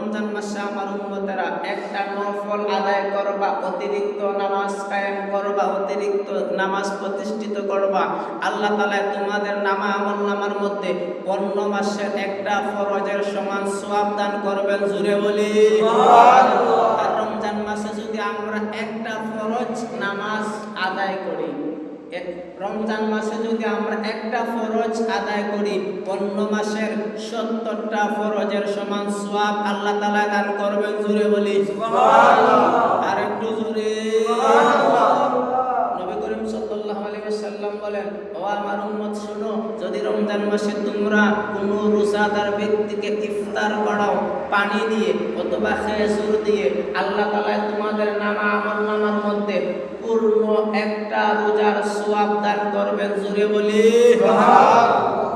রমজান মাসে আমার উম্মতেরা একটা নফল আদায় করবা, অতিরিক্ত নামাজ কায়েম করবা, অতিরিক্ত নামাজ প্রতিষ্ঠিত করবা। আল্লাহ তাআলা তোমাদের আমলনামার মধ্যে অন্য মাসের একটা ফরজের সমান সওয়াব দান করবেন। জোরে বলি সুবহানাল্লাহ। আর রমজান মাসে যদি আমরা একটা ফরজ নামাজ আদায় করি, রমজান মাসে যদি আমরা একটা ফরজ আদায় করি, অন্য মাসের 70টা ফরজের সমান সওয়াব আল্লাহ তাআলা দান করবেন। জোরে বলি সুবহানাল্লাহ। আর একটু জোরে সুবহানাল্লাহ। নবী করিম সাল্লাল্লাহু আলাইহি ওয়াসাল্লাম বলেন, ও আমার উম্মত শোনো, যদি রমজান মাসে তোমরা কোনো রোজাদার ব্যক্তিকে ইফতার করাও পানি দিয়ে অথবা খেজুর দিয়ে, আল্লাহ তাআলা তোমাদের আমলনামার মধ্যে পূর্ণ একটা রোজার সওয়াব দান করবেন। জোরে বলি সুবহানাল্লাহ।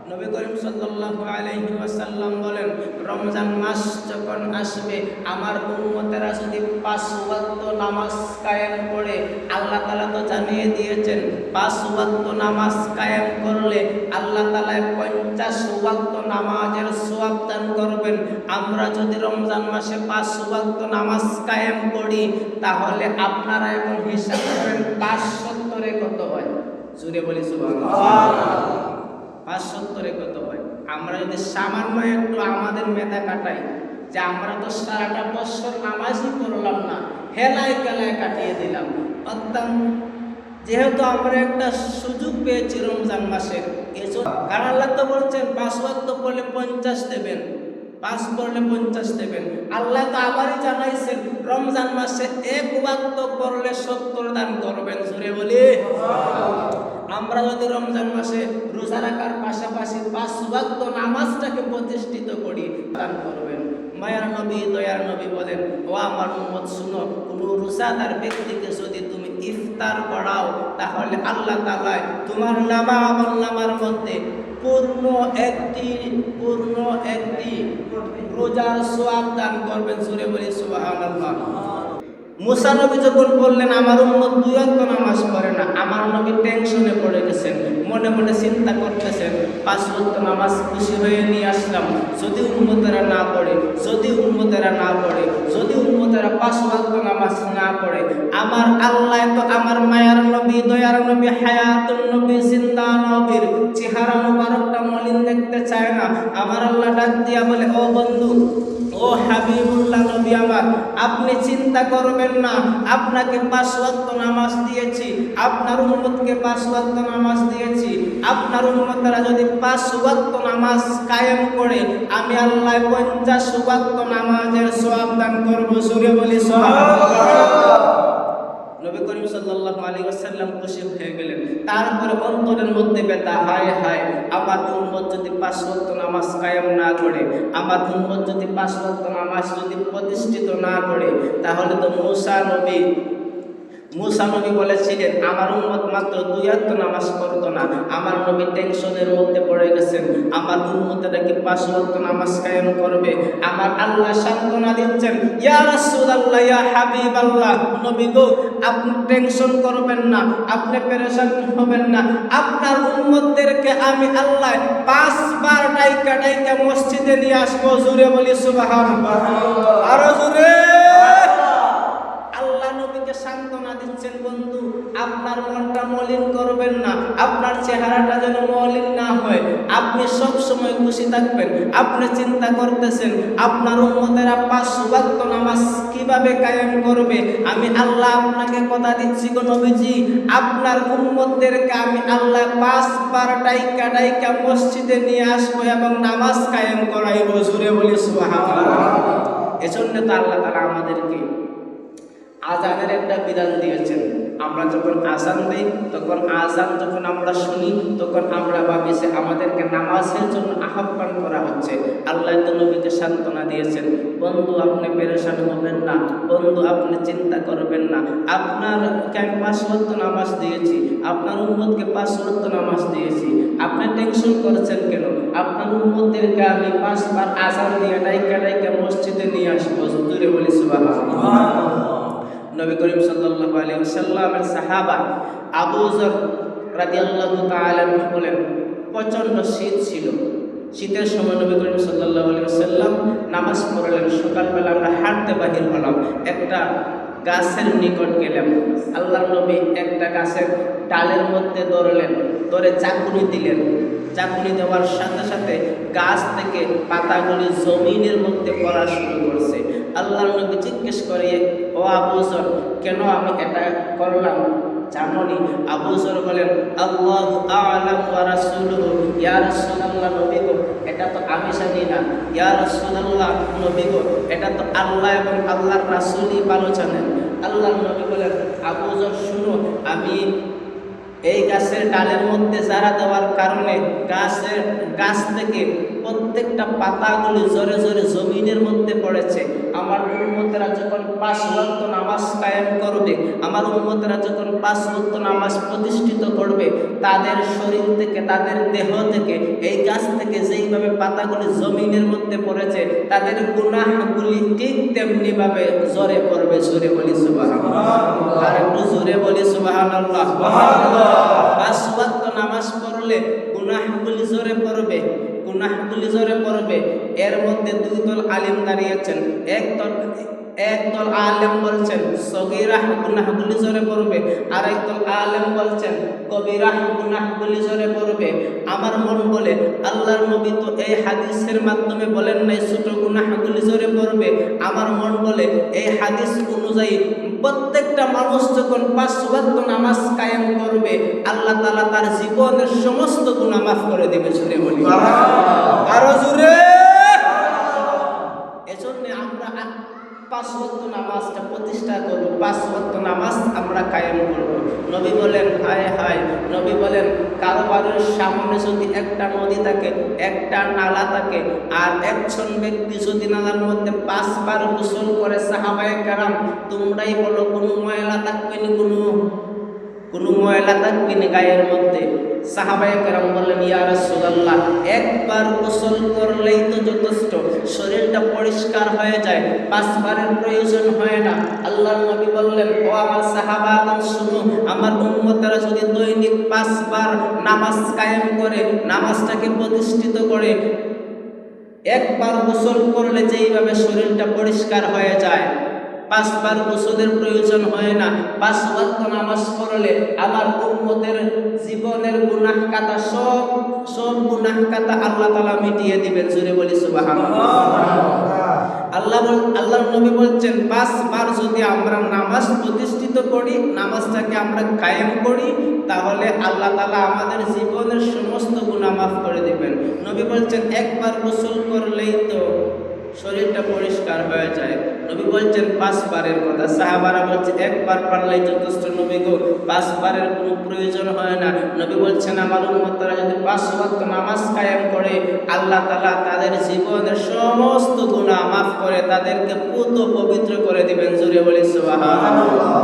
নবী করিম সাল্লাল্লাহু আলাইহি ওয়াসাল্লাম বলেন, রমজান মাস যখন আসবে, আমার উম্মতেরা যদি 5 ওয়াক্ত নামাজ কায়েম করে, আল্লাহ তাআলা তো জানিয়ে দিয়েছেন 5 ওয়াক্ত নামাজ কায়েম করলে আল্লাহ তাআলা 50 ওয়াক্ত নামাজের সওয়াব দান করবেন। আমরা যদি রমজান মাসে 5 ওয়াক্ত নামাজ কায়েম করি, তাহলে আপনারা এখন হিসাব করেন 570 কত হয়। জোরে বলি সুবহানাল্লাহ। 570 কত হয়? আমরা যদি সামান্য একটু আমাদের মেধা কাটাই, যে আমরা তো সারাটা বছর নামাজই পড়লাম না, হেলায় খেলায় কাটিয়ে দিলাম, অর্থাৎ যেহেতু আমরা একটা সুযোগ পেয়েছি রমজান মাসের, কারণ আল্লাহ তো বলছেন 5 ওয়াক্ত পড়লে 50 দেবেন, 5 পড়লে 50 দেবেন। আল্লাহ তো আবারই জানাইছেন রমজান মাসে 1 ওয়াক্ত পড়লে 70 দান করবেন। জোরে বলি আমরা যদি রমজান মাসে রোজা রাখার পাশাপাশি 5 ওয়াক্ত নামাজটাকে প্রতিষ্ঠিত করি, দান করবেন। মায়ার নবী দয়ার নবী বলেন, ও আমার উম্মত শুনো, কোন রোজাদার ব্যক্তিকে যদি তুমি ইফতার করাও, তাহলে আল্লাহ তাআলা তোমার আমলনামার মধ্যে পূর্ণ একটি রোজার সওয়াব দান করবেন। জোরে বলি সুবহানাল্লাহ। মুসা নবী যখন বললেন আমার উম্মত 2 ওয়াক্ত নামাজ পড়ে না, আমার নবী টেনশনে পড়ে গেছেন, মনে মনে চিন্তা করতেছেন 5 ওয়াক্ত নামাজ খুশি হয়ে নিয়ে আসলাম, যদি উম্মতেরা না পড়ে, যদি উম্মতেরা 5 ওয়াক্ত নামাজ না পড়ে, আমার আল্লাহ তো আমার মায়ার নবী দয়ার নবী হায়াতুন নবী জিন্দা নবীর চেহারা মুবারকটা মলিন দেখতে চায় না। আমার আল্লাহ ডাক দিয়া বলে, ও বন্ধু, ও হাবিবুল্লাহ নবী আমার, আপনি চিন্তা করবেন না, আপনাকে 5 ওয়াক্ত নামাজ দিয়েছি, আপনার উম্মতকে 5 ওয়াক্ত নামাজ দিয়েছি। আপনার উম্মতরা যদি 5 ওয়াক্ত নামাজ কায়েম করে, আমি আল্লাহ 50 ওয়াক্ত নামাজের সওয়াব দান করব। জোরে বলি সুবহানাল্লাহ। নবী করিম সাল্লাল্লাহু আলাইহি ওয়াসাল্লাম খুশি হয়ে গেলেন। তারপরে অন্তরের মধ্যে ব্যথা, হায় হায়, আমার উম্মত যদি 5 ওয়াক্ত নামাজ কায়েম না করে, আমার উম্মত যদি 5 ওয়াক্ত নামাজ যদি প্রতিষ্ঠিত না করে, তাহলে তো মুসা নবী বলেছিলেন আমার উম্মত মাত্র 2 ওয়াক্ত নামাজ পড়তো না। আমার নবী টেনশনের মধ্যে পড়ে গেছেন, আমার উম্মতেরা কি 5 ওয়াক্ত নামাজ কায়েম করবে? আমার আল্লাহ সান্ত্বনা দিচ্ছেন, ইয়া রাসূলুল্লাহ, ইয়া হাবিবাল্লাহ, নবী গো, আপনি টেনশন করবেন না, আপনি পেরেশান হবেন না, আপনার উম্মতদেরকে আমি আল্লাহ 5 বার ডাইকা মসজিদে নিয়ে আসবো। জোরে বলি সুবহানাল্লাহ। আরো জোরে। আল্লাহ নবীকে সান্ত্বনা দিচ্ছেন, বন্ধু, আপনার মনটা মলিন করবেন না, আপনার চেহারাটা যেন মলিন না হয়, আপনি সব সময় খুশি থাকবেন। আপনি চিন্তা করতেছেন আপনার উম্মতেরা 5 ওয়াক্ত নামাজ কিভাবে কায়েম করবে, আমি আল্লাহ আপনাকে কথা দিচ্ছি গো নবীজি, আপনার উম্মতদেরকে আমি আল্লাহ 5 বার ডাইকা মসজিদে নিয়ে আসবো এবং নামাজ কায়েম করাইব। জোরে বলি সুবহানাল্লাহ। এজন্য তো আল্লাহ তাআলা আমাদেরকে আজানের একটা বিধান দিয়েছেন। আমরা যখন আজান দিই, তখন আজান যখন আমরা শুনি, তখন আমরা ভাবি যে আমাদেরকে নামাজের জন্য আহ্বান করা হচ্ছে। আল্লাহ তো নবীকে সান্ত্বনা দিয়েছেন, বন্ধু আপনি পেরেশান হবেন না, বন্ধু আপনি চিন্তা করবেন না, আপনারকে আমি 5 ওয়াক্ত নামাজ দিয়েছি, আপনার উম্মতকে 5 ওয়াক্ত নামাজ দিয়েছি, আপনি টেনশন করছেন কেন? আপনার উম্মতদেরকে আমি 5 বার আজান দিয়ে ডাইকা মসজিদে নিয়ে আসবো। জোরে বলি সুবহানাল্লাহ। নবী করিম সাল্লাল্লাহু আলাইহি ওয়াসাল্লামের সাহাবা আবু যর রাদিয়াল্লাহু তাআলা বলেন, প্রচন্ড শীত ছিল, শীতের সময় নবী করিম সাল্লাল্লাহু আলাইহি ওয়াসাল্লাম নামাজ পড়লেন। সকালবেলা আমরা হাঁটতে বাহির হলাম, একটা গাছের নিকট গেলাম। আল্লাহর নবী একটা গাছের ডালের মধ্যে ধরলেন, ধরে চাকুনি দিলেন। চাকুনি দেওয়ার সাথে সাথে গাছ থেকে পাতাগুলি জমিনের মধ্যে পড়া শুরু করছে। আল্লাহর নবী জিজ্ঞেস করে, ও আবু যর, কেন আমি এটা করলাম জানোনি? আবু যর বলেন, আল্লাহু আ'লাম ওয়া রাসূলুহু, ইয়া রাসূলুল্লাহ, নবী গো, এটা তো আমি জানি না। ইয়া রাসূলুল্লাহ, নবী গো, এটা তো আল্লাহ এবং আল্লাহর রাসূলই ভালো জানেন। আল্লাহর নবী বলেন, আবু যর শুনো, আমি এই গাছের ডালের মধ্যে জারা দেওয়ার কারণে গাছ থেকে প্রত্যেকটা পাতাগুলি জোরে জোরে জমিনের মধ্যে পড়েছে। আমার উম্মতেরা যখন 5 ওয়াক্ত নামাজ কায়েম করবে, আমার উম্মতেরা যখন 5 ওয়াক্ত নামাজ প্রতিষ্ঠিত করবে, তাদের শরীর থেকে, তাদের দেহ থেকে, এই গাছ থেকে যেইভাবে পাতাগুলি জমিনের মধ্যে পড়েছে, তাদের গুনাহগুলি ঠিক তেমনি ভাবে জোরে পড়বে। জোরে বলি সুবহানাল্লাহ। আর একটু জোরে বলি সুবহানাল্লাহ। 5 ওয়াক্ত নামাজ পড়লে গুনাহগুলি জোরে পড়বে, গুনাহগুলি জোরে পড়বে। এর মধ্যে 2 দল আলেম দাঁড়িয়েছেন। এক দল আলেম বলছেন সগীরা গুনাহগুলি জোরে পড়বে, আর এক দল আলেম বলছেন কবিরা গুনাহগুলি জোরে পড়বে। আমার মন বলে, আল্লাহর নবী তো এই হাদিসের মাধ্যমে বলেন নাই ছোট গুনাহগুলি জোরে পড়বে। আমার মন বলে, এই হাদিস অনুযায়ী প্রত্যেকটা মানুষ যখন 5 ওয়াক্ত নামাজ কায়েম করবে, আল্লাহ তাআলা তার জীবনের সমস্ত গুনাহ মাফ করে দেবে। জোরে বলি আরো জোরে। এজন্য আমরা 5 ওয়াক্ত নামাজটা প্রতিষ্ঠা করব, 5 ওয়াক্ত নামাজ আমরা কায়েম করব। নবী বলেন, হায় হায়, নবী বলেন, কারো বাড়ির সামনে যদি একটা নদী থাকে, একটা নালা থাকে, আর একজন ব্যক্তি যদি নালার মধ্যে 5 বার গোসল করে, সাহাবায়ে কেরাম তোমরাই বলো কোনো ময়লা থাকবে না, কোনো ময়লা থাকবে না গায়ের মধ্যে? সাহাবায়ে কেরাম বললেন, ইয়া রাসূলুল্লাহ, একবার গোসল করলেই তো যথেষ্ট, শরীরটা পরিষ্কার হয়ে যায়, 5 বারের প্রয়োজন হয় না। আল্লাহর নবী বললেন, ও আমার সাহাবাগণ শুনো, আমার উম্মতেরা যদি দৈনিক 5 বার নামাজ কায়েম করে, নামাজটাকে প্রতিষ্ঠিত করে, একবার গোসল করলে যেইভাবে শরীরটা পরিষ্কার হয়ে যায়, 5 বার গোসলের প্রয়োজন হয় না। 5 ওয়াক্ত নামাজ পড়লে আমার উম্মতের জীবনের গুনাহ কাটা সব গুনাহ কাটা আল্লাহ তাআলা মিটিয়ে দিবেন। জোরে বলি সুবহানাল্লাহ। আল্লাহর নবী বলছেন, 5 বার যদি আমরা নামাজ প্রতিষ্ঠিত করি, নামাজটাকে আমরা কায়েম করি, তাহলে আল্লাহ তাআলা আমাদের জীবনের সমস্ত গুনাহ মাফ করে দিবেন। নবী বলছেন, একবার গোসল করলেই তো শরীরটা পরিষ্কার হয়ে যায়। নবী বলছেন 5 বারের কথা, সাহাবারা বলছে একবার পারলেই যথেষ্ট। নবী গো, 5 বারের কোনো প্রয়োজন হয় না। নবী বলছেন, আমার উম্মতরা যদি 5 ওয়াক্ত নামাজ কায়েম করে, আল্লাহ তাআলা তাদের জীবনের সমস্ত গুনাহ মাফ করে তাদেরকে পুত পবিত্র করে দিবেন। জোরে বলি সুবহানাল্লাহ।